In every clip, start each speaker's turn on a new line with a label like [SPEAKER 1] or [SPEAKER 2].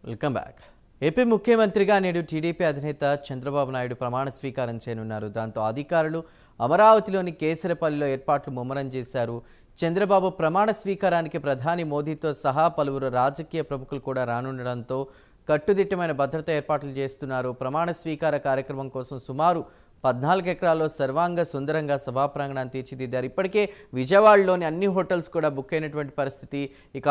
[SPEAKER 1] Welcome back. AP ముఖ్యమంత్రిగా నేడు TDP అధినేత చంద్రబాబు నాయుడు ప్రమాణ స్వీకారం చేయనున్నారు. దాంతో అధికారులు అమరావతిలోని కేసరపల్లిలో ఏర్పాట్లు ముమ్మరం చేశారు. చంద్రబాబు ప్రమాణ స్వీకారానికి ప్రధాని మోదీతో సహా పలువురు రాజకీయ ప్రముఖులు కూడా రానుండడంతో కట్టుదిట్టమైన భద్రత ఏర్పాట్లు చేస్తున్నారు. ప్రమాణ స్వీకార కార్యక్రమం కోసం సుమారు 14 ఎకరాల్లో సర్వాంగ సుందరంగా సభా ప్రాంగణాన్ని తీర్చిదిద్దారు. ఇప్పటికే విజయవాడలోని అన్ని హోటల్స్ కూడా బుక్ అయినటువంటి పరిస్థితి. ఇక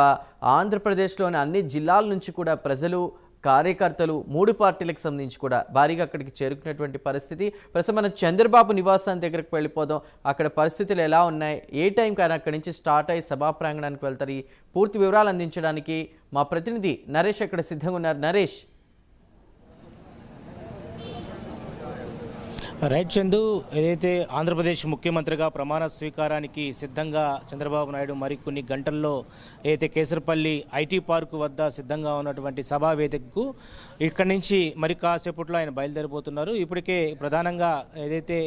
[SPEAKER 1] ఆంధ్రప్రదేశ్లోని అన్ని జిల్లాల నుంచి కూడా ప్రజలు, కార్యకర్తలు 3 పార్టీలకు సంబంధించి కూడా భారీగా అక్కడికి చేరుకున్నటువంటి పరిస్థితి. ప్రస్తుతం మనం చంద్రబాబు నివాసాన్ని దగ్గరకు వెళ్ళిపోదాం. అక్కడ పరిస్థితులు ఎలా ఉన్నాయి, ఏ టైంకి ఆయన అక్కడి నుంచి స్టార్ట్ అయ్యి సభా ప్రాంగణానికి వెళ్తారు, ఈ పూర్తి వివరాలు అందించడానికి మా ప్రతినిధి నరేష్ అక్కడ సిద్ధంగా ఉన్నారు. నరేష్.
[SPEAKER 2] రైట్ చందు, ఏదైతే ఆంధ్రప్రదేశ్ ముఖ్యమంత్రిగా ప్రమాణ స్వీకారానికి సిద్ధంగా చంద్రబాబు నాయుడు మరికొన్ని గంటల్లో ఏదైతే కేసరపల్లి ఐటీ పార్కు వద్ద సిద్ధంగా ఉన్నటువంటి సభా వేదికకు ఇక్కడి నుంచి మరి కాసేపట్లో ఆయన బయలుదేరిపోతున్నారు. ఇప్పటికే ప్రధానంగా ఏదైతే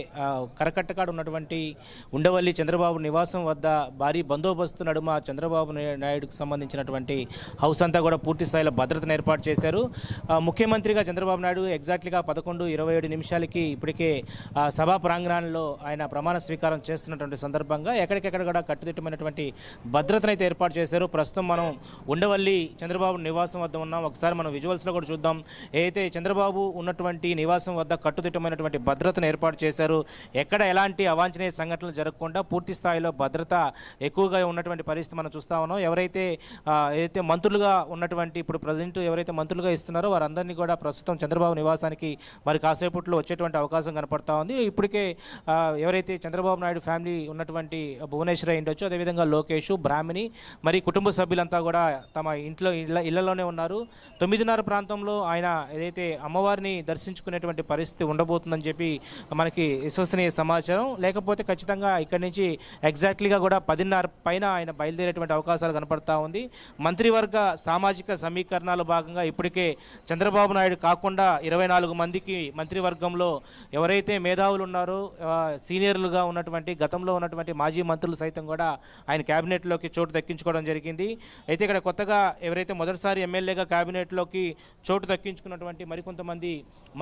[SPEAKER 2] కరకట్టకాడు ఉన్నటువంటి ఉండవల్లి చంద్రబాబు నివాసం వద్ద భారీ బందోబస్తు నడుమ చంద్రబాబు నాయుడుకు సంబంధించినటువంటి హౌస్ అంతా కూడా పూర్తి స్థాయిలో భద్రతను ఏర్పాటు చేశారు. ముఖ్యమంత్రిగా చంద్రబాబు నాయుడు ఎగ్జాక్ట్గా 11:27 నిమిషాలకి ఇప్పటికే సభా ప్రాంగణంలో ఆయన ప్రమాణ స్వీకారం చేస్తున్నటువంటి సందర్భంగా ఎక్కడికెక్కడ కూడా కట్టుదిట్టమైనటువంటి భద్రతను అయితే ఏర్పాటు చేశారు. ప్రస్తుతం మనం ఉండవల్లి చంద్రబాబు నివాసం వద్ద ఉన్నాం. ఒకసారి మనం విజువల్స్లో కూడా చూద్దాం. ఏదైతే చంద్రబాబు ఉన్నటువంటి నివాసం వద్ద కట్టుదిట్టమైనటువంటి భద్రతను ఏర్పాటు చేశారు. ఎక్కడ ఎలాంటి అవాంఛనీయ సంఘటనలు జరగకుండా పూర్తి స్థాయిలో భద్రత ఎక్కువగా ఉన్నటువంటి పరిస్థితి మనం చూస్తా ఉన్నాం. ఏదైతే మంత్రులుగా ఉన్నటువంటి ఇప్పుడు ప్రజెంట్ ఎవరైతే మంత్రులుగా ఇస్తున్నారో వారందరినీ కూడా ప్రస్తుతం చంద్రబాబు నివాసానికి మరి కాసేపట్లో వచ్చేటువంటి అవకాశం కనపడతా ఉంది. ఇప్పటికే ఎవరైతే చంద్రబాబు నాయుడు ఫ్యామిలీ ఉన్నటువంటి భువనేశ్వర్ ఉండొచ్చు, అదేవిధంగా లోకేష్, బ్రాహ్మణి మరి కుటుంబ సభ్యులంతా కూడా తమ ఇళ్లలోనే ఉన్నారు. 9:30 ప్రాంతంలో ఆయన ఏదైతే అమ్మవారిని దర్శించుకునేటువంటి పరిస్థితి ఉండబోతుందని చెప్పి మనకి విశ్వసనీయ సమాచారం. లేకపోతే ఖచ్చితంగా ఇక్కడి నుంచి ఎగ్జాక్ట్లీగా కూడా 10:30 పైన ఆయన బయలుదేరేటువంటి అవకాశాలు కనపడతా ఉంది. మంత్రివర్గ సామాజిక సమీకరణాల భాగంగా ఇప్పటికే చంద్రబాబు నాయుడు కాకుండా 24 మందికి మంత్రివర్గంలో ఎవరైతే మేధావులు ఉన్నారో, సీనియర్లుగా ఉన్నటువంటి గతంలో ఉన్నటువంటి మాజీ మంత్రులు సైతం కూడా ఆయన క్యాబినెట్లోకి చోటు దక్కించుకోవడం జరిగింది. అయితే ఇక్కడ కొత్తగా ఎవరైతే మొదటిసారి ఎమ్మెల్యేగా క్యాబినెట్లోకి చోటు దక్కించుకున్నటువంటి మరికొంతమంది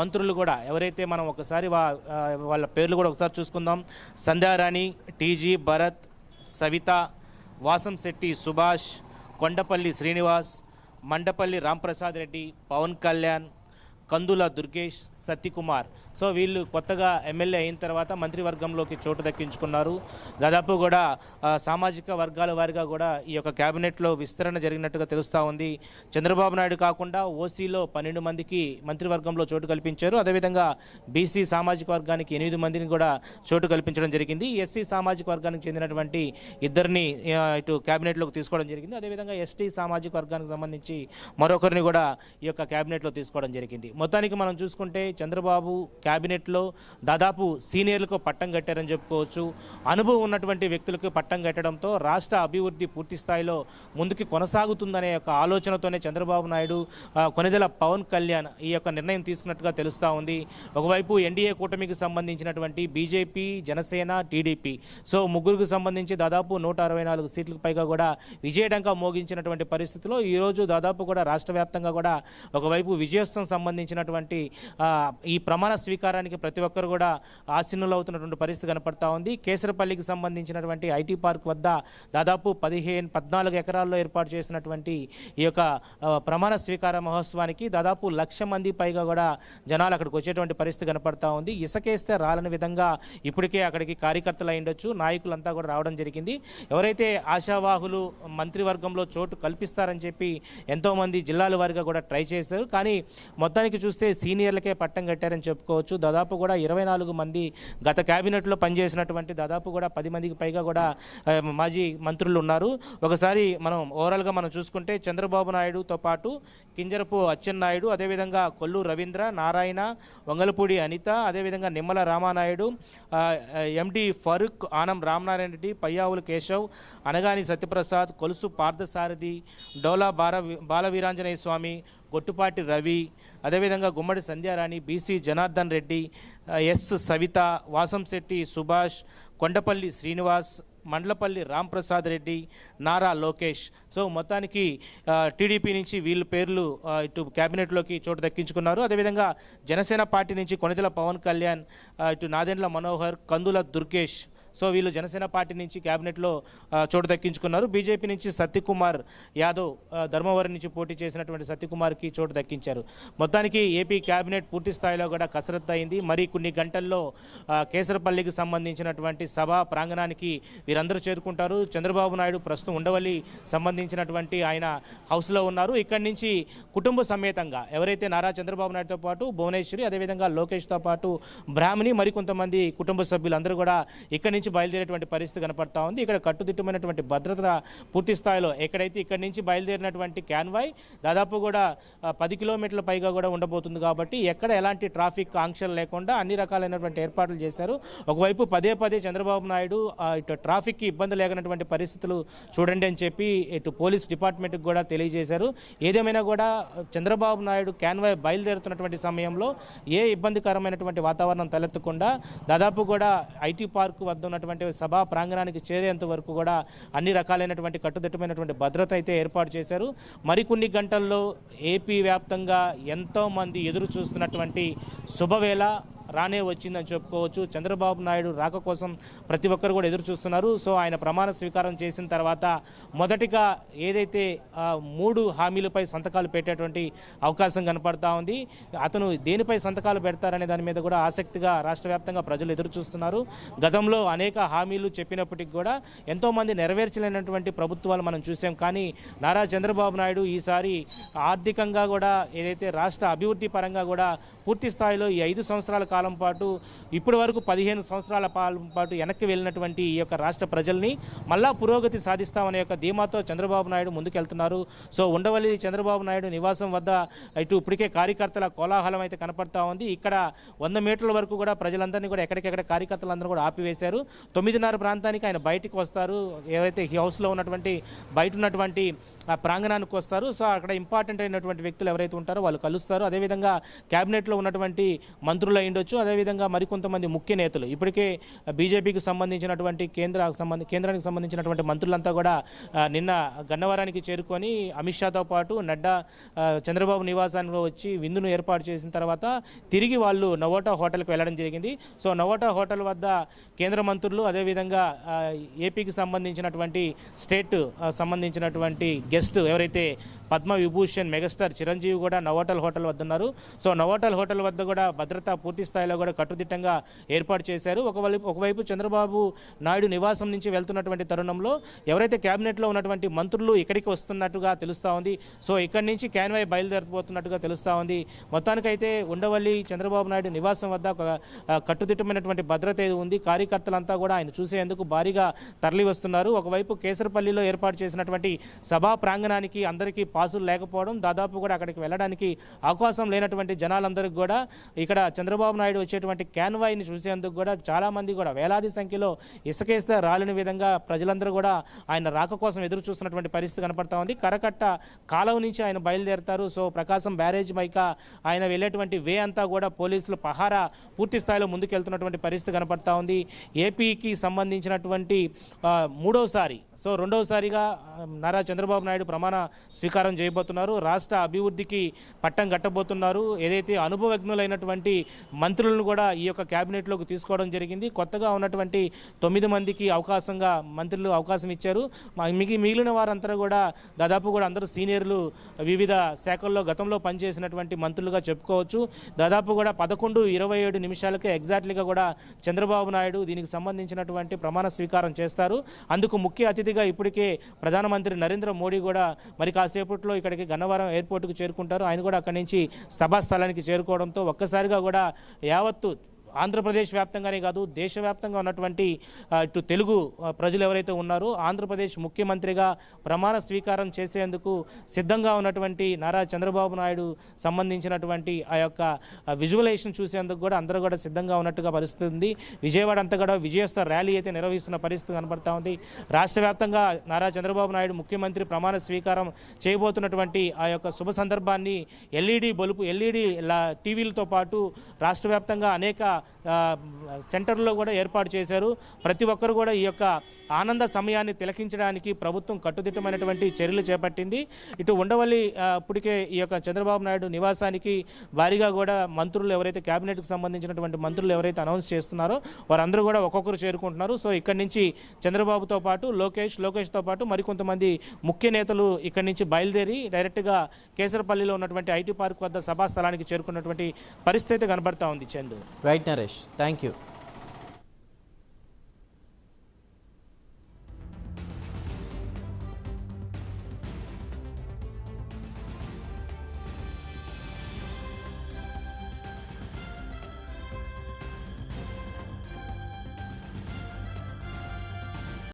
[SPEAKER 2] మంత్రులు కూడా ఎవరైతే మనం ఒకసారి వాళ్ళ పేర్లు కూడా ఒకసారి చూసుకుందాం. సంధ్యారాణి, టీజీ భరత్, సవిత, వాసంశెట్టి సుభాష్, కొండపల్లి శ్రీనివాస్, మండపల్లి రాంప్రసాద్ రెడ్డి, పవన్ కళ్యాణ్, కందుల దుర్గేష్, సత్యకుమార్. సో వీళ్ళు కొత్తగా ఎమ్మెల్యే అయిన తర్వాత మంత్రివర్గంలోకి చోటు దక్కించుకున్నారు. దాదాపు కూడా సామాజిక వర్గాల వారిగా కూడా ఈ యొక్క క్యాబినెట్లో విస్తరణ జరిగినట్టుగా తెలుస్తూ ఉంది. చంద్రబాబు నాయుడు కాకుండా ఓసీలో 12 మందికి మంత్రివర్గంలో చోటు కల్పించారు. అదేవిధంగా బీసీ సామాజిక వర్గానికి 8 మందిని కూడా చోటు కల్పించడం జరిగింది. ఎస్సీ సామాజిక వర్గానికి చెందినటువంటి 2 ఇటు క్యాబినెట్లోకి తీసుకోవడం జరిగింది. అదేవిధంగా ఎస్టీ సామాజిక వర్గానికి సంబంధించి మరొకరిని కూడా ఈ యొక్క క్యాబినెట్లో తీసుకోవడం జరిగింది. మొత్తానికి మనం చూసుకుంటే చంద్రబాబు క్యాబినెట్లో దాదాపు సీనియర్లకు పట్టం కట్టారని చెప్పుకోవచ్చు. అనుభవం ఉన్నటువంటి వ్యక్తులకు పట్టం కట్టడంతో రాష్ట్ర అభివృద్ధి పూర్తి స్థాయిలో ముందుకు కొనసాగుతుందనే యొక్క ఆలోచనతోనే చంద్రబాబు నాయుడు, కొనిదెల పవన్ కళ్యాణ్ ఈ యొక్క నిర్ణయం తీసుకున్నట్టుగా తెలుస్తూ ఉంది. ఒకవైపు ఎన్డీఏ కూటమికి సంబంధించినటువంటి బీజేపీ, జనసేన, టీడీపీ, సో ముగ్గురికి సంబంధించి దాదాపు 164 సీట్లకు పైగా కూడా విజయడంగా మోగించినటువంటి పరిస్థితిలో ఈరోజు దాదాపు కూడా రాష్ట్ర వ్యాప్తంగా కూడా ఒకవైపు విజయోత్సవం సంబంధించినటువంటి ఈ ప్రమాణ స్వీకారానికి ప్రతి ఒక్కరు కూడా ఆసీనులు అవుతున్నటువంటి పరిస్థితి కనపడతా ఉంది. కేసరపల్లికి సంబంధించినటువంటి ఐటీ పార్క్ వద్ద దాదాపు 14 ఎకరాల్లో ఏర్పాటు చేసినటువంటి ఈ యొక్క ప్రమాణ స్వీకార మహోత్సవానికి దాదాపు 1,00,000 మంది పైగా కూడా జనాలు అక్కడికి వచ్చేటువంటి పరిస్థితి కనపడతా ఉంది. ఇసుకేస్తే రాలని విధంగా ఇప్పటికే అక్కడికి కార్యకర్తలు అయ్యుండొచ్చు, నాయకులంతా కూడా రావడం జరిగింది. ఎవరైతే ఆశావాహులు మంత్రివర్గంలో చోటు కల్పిస్తారని చెప్పి ఎంతోమంది జిల్లాల వారిగా కూడా ట్రై చేశారు. కానీ మొత్తానికి చూస్తే సీనియర్లకే పట్టం కట్టారని చెప్పుకోవచ్చు. దాదాపు కూడా 24 మంది గత క్యాబినెట్లో పనిచేసినటువంటి దాదాపు కూడా 10 మందికి పైగా కూడా మాజీ మంత్రులు ఉన్నారు. ఒకసారి మనం ఓవరాల్గా మనం చూసుకుంటే చంద్రబాబు నాయుడుతో పాటు కింజరపు అచ్చెన్నాయుడు, అదేవిధంగా కొల్లు రవీంద్ర, నారాయణ, వంగలపూడి అనిత, అదేవిధంగా నిమ్మల రామానాయుడు, ఎండి ఫరూక్, ఆనం రామనారాయణ రెడ్డి, పయ్యావులు కేశవ్, అనగాని సత్యప్రసాద్, కొలుసు పార్థసారథి, డోలా బాలవీరాంజనేయ స్వామి, గొట్టుపాటి రవి, అదేవిధంగా Gummadi Sandhyarani, BC Janardhan Reddy, S Savitha, Vasamsetti Subhash, Kondapalli Srinivas, Mandalapalli Ramprasad Reddy, Nara Lokesh. So మొత్తానికి టీడీపీ నుంచి వీళ్ళ పేర్లు ఇటు క్యాబినెట్లోకి చోటు దక్కించుకున్నారు. అదేవిధంగా జనసేన పార్టీ నుంచి కొణిదెల పవన్ కళ్యాణ్, ఇటు నాదెండ్ల మనోహర్, కందుల దుర్గేష్, సో వీళ్ళు జనసేన పార్టీ నుంచి క్యాబినెట్లో చోటు దక్కించుకున్నారు. బీజేపీ నుంచి సత్యకుమార్ యాదవ్, ధర్మవరం నుంచి పోటీ చేసినటువంటి సత్యకుమార్కి చోటు దక్కించారు. మొత్తానికి ఏపీ క్యాబినెట్ పూర్తి స్థాయిలో కూడా కసరత్తు అయింది. మరి కొన్ని గంటల్లో కేసరపల్లికి సంబంధించినటువంటి సభా ప్రాంగణానికి వీరందరూ చేరుకుంటారు. చంద్రబాబు నాయుడు ప్రస్తుతం ఉండవల్లి సంబంధించినటువంటి ఆయన హౌస్లో ఉన్నారు. ఇక్కడి నుంచి కుటుంబ సమేతంగా ఎవరైతే నారా చంద్రబాబు నాయుడుతో పాటు భువనేశ్వరి, అదేవిధంగా లోకేష్తో పాటు బ్రాహ్మణి, మరికొంతమంది కుటుంబ సభ్యులందరూ కూడా ఇక్కడి నుంచి బయలుదేరేటువంటి పరిస్థితి కనపడతా ఉంది. ఇక్కడ కట్టుదిట్టమైనటువంటి భద్రత పూర్తి స్థాయిలో, ఎక్కడైతే ఇక్కడి నుంచి బయలుదేరినటువంటి క్యాన్వాయ్ దాదాపు కూడా 10 కిలోమీటర్ల పైగా కూడా ఉండబోతుంది. కాబట్టి ఎక్కడ ఎలాంటి ట్రాఫిక్ ఆంక్షలు లేకుండా అన్ని రకాలైనటువంటి ఏర్పాట్లు చేశారు. ఒకవైపు పదే చంద్రబాబు నాయుడు ఇటు ట్రాఫిక్కి ఇబ్బంది లేనటువంటి పరిస్థితులు చూడండి అని చెప్పి ఇటు పోలీస్ డిపార్ట్మెంట్కి కూడా తెలియజేశారు. ఏదేమైనా కూడా చంద్రబాబు నాయుడు క్యాన్వాయ్ బయలుదేరుతున్నటువంటి సమయంలో ఏ ఇబ్బందికరమైనటువంటి వాతావరణం తలెత్తకుండా దాదాపు కూడా ఐటీ పార్క్ వద్ద ఉన్నటువంటి సభా ప్రాంగణానికి చేరేంత వరకు కూడా అన్ని రకాలైనటువంటి కట్టుదిట్టమైనటువంటి భద్రత అయితే ఏర్పాటు చేశారు. మరికొన్ని గంటల్లో ఏపీ వ్యాప్తంగా ఎంతోమంది ఎదురు చూస్తున్నటువంటి శుభవేళ రానే వచ్చిందని చెప్పుకోవచ్చు. చంద్రబాబు నాయుడు రాక కోసం ప్రతి ఒక్కరు కూడా ఎదురు చూస్తున్నారు. సో ఆయన ప్రమాణ స్వీకారం చేసిన తర్వాత మొదటిగా ఏదైతే 3 హామీలపై సంతకాలు పెట్టేటువంటి అవకాశం కనపడతా ఉంది. అతను దేనిపై సంతకాలు పెడతారనే దాని మీద కూడా ఆసక్తిగా రాష్ట్ర వ్యాప్తంగా ప్రజలు ఎదురు చూస్తున్నారు. గతంలో అనేక హామీలు చెప్పినప్పటికీ కూడా ఎంతోమంది నెరవేర్చలేనటువంటి ప్రభుత్వాలు మనం చూసాం. కానీ నారా చంద్రబాబు నాయుడు ఈసారి ఆర్థికంగా కూడా ఏదైతే రాష్ట్ర అభివృద్ధి పరంగా కూడా పూర్తి స్థాయిలో ఈ 5 సంవత్సరాల కాలం పాటు ఇప్పటి వరకు 15 సంవత్సరాల పాటు వెనక్కి వెళ్ళినటువంటి ఈ యొక్క రాష్ట్ర ప్రజల్ని మళ్ళా పురోగతి సాధిస్తామనే యొక్క ధీమాతో చంద్రబాబు నాయుడు ముందుకెళ్తున్నారు. సో ఉండవల్లి చంద్రబాబు నాయుడు నివాసం వద్ద ఇటు ఇప్పటికే కార్యకర్తల కోలాహలం అయితే కనపడతా ఉంది. ఇక్కడ 100 మీటర్ల వరకు కూడా ప్రజలందరినీ కూడా ఎక్కడికెక్కడ కార్యకర్తలందరూ కూడా ఆపివేశారు. 9:30 ప్రాంతానికి ఆయన బయటికి వస్తారు. ఏవైతే ఈ హౌస్లో ఉన్నటువంటి బయట ఉన్నటువంటి ప్రాంగణానికి వస్తారు. సో అక్కడ ఇంపార్టెంట్ అయినటువంటి వ్యక్తులు ఎవరైతే ఉంటారో వాళ్ళు కలుస్తారు. అదేవిధంగా క్యాబినెట్లో ఉన్నటువంటి మంత్రులు అయ్యుండొచ్చు, అదేవిధంగా మరికొంతమంది ముఖ్య నేతలు, ఇప్పటికే బీజేపీకి సంబంధించినటువంటి కేంద్రానికి సంబంధించినటువంటి మంత్రులంతా కూడా నిన్న గన్నవరానికి చేరుకొని అమిత్ షాతో పాటు నడ్డా చంద్రబాబు నివాసానికి వచ్చి విందును ఏర్పాటు చేసిన తర్వాత తిరిగి వాళ్ళు నవోటా హోటల్కి వెళ్ళడం జరిగింది. సో నవోటా హోటల్ వద్ద కేంద్ర మంత్రులు, అదేవిధంగా ఏపీకి సంబంధించినటువంటి స్టేట్ సంబంధించినటువంటి గెస్ట్ ఎవరైతే పద్మ విభూషణ్ మెగాస్టార్ చిరంజీవి కూడా నవోటల్ హోటల్ వద్ద ఉన్నారు. సో నవోటల్ హోటల్ వద్ద కూడా భద్రత పూర్తి స్థాయిలో కూడా కట్టుదిట్టంగా ఏర్పాటు చేశారు. ఒకవైపు చంద్రబాబు నాయుడు నివాసం నుంచి వెళ్తున్నటువంటి తరుణంలో ఎవరైతే క్యాబినెట్లో ఉన్నటువంటి మంత్రులు ఇక్కడికి వస్తున్నట్టుగా తెలుస్తూ ఉంది. సో ఇక్కడి నుంచి క్యాన్వాయ్ బయలుదేరిపోతున్నట్టుగా తెలుస్తూ ఉంది. మొత్తానికైతే ఉండవల్లి చంద్రబాబు నాయుడు నివాసం వద్ద ఒక కట్టుదిట్టమైనటువంటి భద్రత ఉంది. కార్యకర్తలంతా కూడా ఆయన చూసేందుకు భారీగా తరలి వస్తున్నారు. ఒకవైపు కేసరపల్లిలో ఏర్పాటు చేసినటువంటి సభా ప్రాంగణానికి అందరికీ పాసులు లేకపోవడం, దాదాపు కూడా అక్కడికి వెళ్ళడానికి అవకాశం లేనటువంటి జనాలందరికీ కూడా ఇక్కడ చంద్రబాబు నాయుడు వచ్చేటువంటి క్యాన్వాయ్ని చూసేందుకు కూడా చాలామంది కూడా వేలాది సంఖ్యలో ఇసుకేస్తే రాలిన విధంగా ప్రజలందరూ కూడా ఆయన రాక కోసం ఎదురు చూస్తున్నటువంటి పరిస్థితి కనపడతా ఉంది. కరకట్ట కాలువ నుంచి ఆయన బయలుదేరుతారు. సో ప్రకాశం బ్యారేజ్ మైక ఆయన వెళ్ళేటువంటి వే అంతా కూడా పోలీసులు పహారా పూర్తి స్థాయిలో ముందుకెళ్తున్నటువంటి పరిస్థితి కనపడతా ఉంది. ఏపీకి సంబంధించినటువంటి మూడోసారి, సో రెండవసారిగా నారా చంద్రబాబు నాయుడు ప్రమాణ స్వీకారం చేయబోతున్నారు. రాష్ట్ర అభివృద్ధికి పట్టం కట్టబోతున్నారు. ఏదైతే అనుభవజ్ఞులైనటువంటి మంత్రులను కూడా ఈ యొక్క క్యాబినెట్లోకి తీసుకోవడం జరిగింది. కొత్తగా ఉన్నటువంటి 9 మందికి మంత్రులు అవకాశం ఇచ్చారు. మిగిలిన వారంతా కూడా దాదాపు కూడా అందరూ సీనియర్లు, వివిధ శాఖల్లో గతంలో పనిచేసినటువంటి మంత్రులుగా చెప్పుకోవచ్చు. దాదాపు కూడా 11:27 నిమిషాలకే ఎగ్జాక్ట్లీగా కూడా చంద్రబాబు నాయుడు దీనికి సంబంధించినటువంటి ప్రమాణ స్వీకారం చేస్తారు. అందుకు ముఖ్య అతిథిగా ఇప్పటికే ప్రధానమంత్రి నరేంద్ర మోడీ కూడా మరి కాసేపట్లో ఇక్కడికి గన్నవరం ఎయిర్పోర్ట్కు చేరుకుంటారు. ఆయన కూడా అక్కడి నుంచి సభాస్థలానికి చేరుకోవడంతో ఒక్కసారిగా కూడా యావత్తు ఆంధ్రప్రదేశ్ వ్యాప్తంగానే కాదు దేశవ్యాప్తంగా ఉన్నటువంటి ఇటు తెలుగు ప్రజలు ఎవరైతే ఉన్నారో ఆంధ్రప్రదేశ్ ముఖ్యమంత్రిగా ప్రమాణ స్వీకారం చేసేందుకు సిద్ధంగా ఉన్నటువంటి నారా చంద్రబాబు నాయుడు సంబంధించినటువంటి ఆ యొక్క విజువలైజేషన్ చూసేందుకు కూడా అందరూ కూడా సిద్ధంగా ఉన్నట్టుగా పరిస్థితి ఉంది. విజయవాడ అంతా కూడా విజయోత్సవ ర్యాలీ అయితే నిర్వహిస్తున్న పరిస్థితి కనబడతా ఉంది. రాష్ట్ర వ్యాప్తంగా నారా చంద్రబాబు నాయుడు ముఖ్యమంత్రి ప్రమాణ స్వీకారం చేయబోతున్నటువంటి ఆ యొక్క శుభ సందర్భాన్ని ఎల్ఈడి టీవీలతో పాటు రాష్ట్ర వ్యాప్తంగా అనేక సెంటర్లో కూడా ఏర్పాటు చేశారు. ప్రతి ఒక్కరు కూడా ఈ యొక్క ఆనంద సమయాన్ని తిలకించడానికి ప్రభుత్వం కట్టుదిట్టమైనటువంటి చర్యలు చేపట్టింది. ఇటు ఉండవల్లి ఇప్పటికే ఈ యొక్క చంద్రబాబు నాయుడు నివాసానికి భారీగా కూడా మంత్రులు ఎవరైతే క్యాబినెట్కి సంబంధించినటువంటి మంత్రులు ఎవరైతే అనౌన్స్ చేస్తున్నారో వారందరూ కూడా ఒక్కొక్కరు చేరుకుంటున్నారు. సో ఇక్కడి నుంచి చంద్రబాబుతో పాటు లోకేష్తో పాటు మరికొంతమంది ముఖ్య నేతలు ఇక్కడి నుంచి బయలుదేరి డైరెక్ట్గా కేసరపల్లిలో ఉన్నటువంటి ఐటీ పార్క్ వద్ద సభా స్థలానికి చేరుకున్నటువంటి పరిస్థితి కనబడతా ఉంది. Chandu.
[SPEAKER 1] Right Naresh, thank you.